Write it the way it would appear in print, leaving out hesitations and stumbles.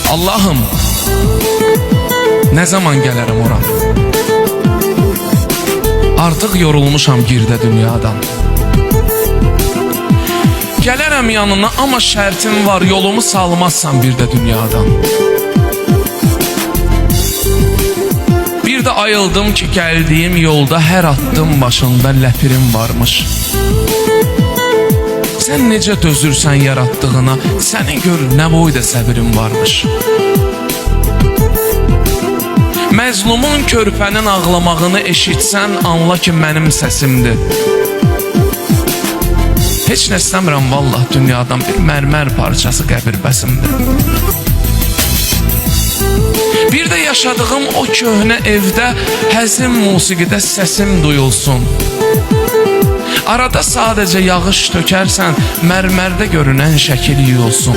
Allah'ım, ne zaman gələrəm ora? Artıq yorulmuşam girdə dünyadan. Gələrəm yanına, amma şərtim var, yolumu salmazsan bir də dünyadan. Bir də ayıldım ki, gəldiyim yolda hər addım başında ləpirim varmış. Sən necə dözürsən yaratdığına, səni gör nə boyda səbirim varmış. Məzlumun körpənin ağlamağını eşitsən, anla ki, mənim səsimdir. Heç nə istəmirəm vallah dünyadan, bir mərmər parçası qəbir bəsimdir. Bir də yaşadığım o köhnə evdə həzin musiqidə səsim duyulsun. Arada sadəcə yağış tökərsən, mərmərdə görünən şəkil yuyulsun.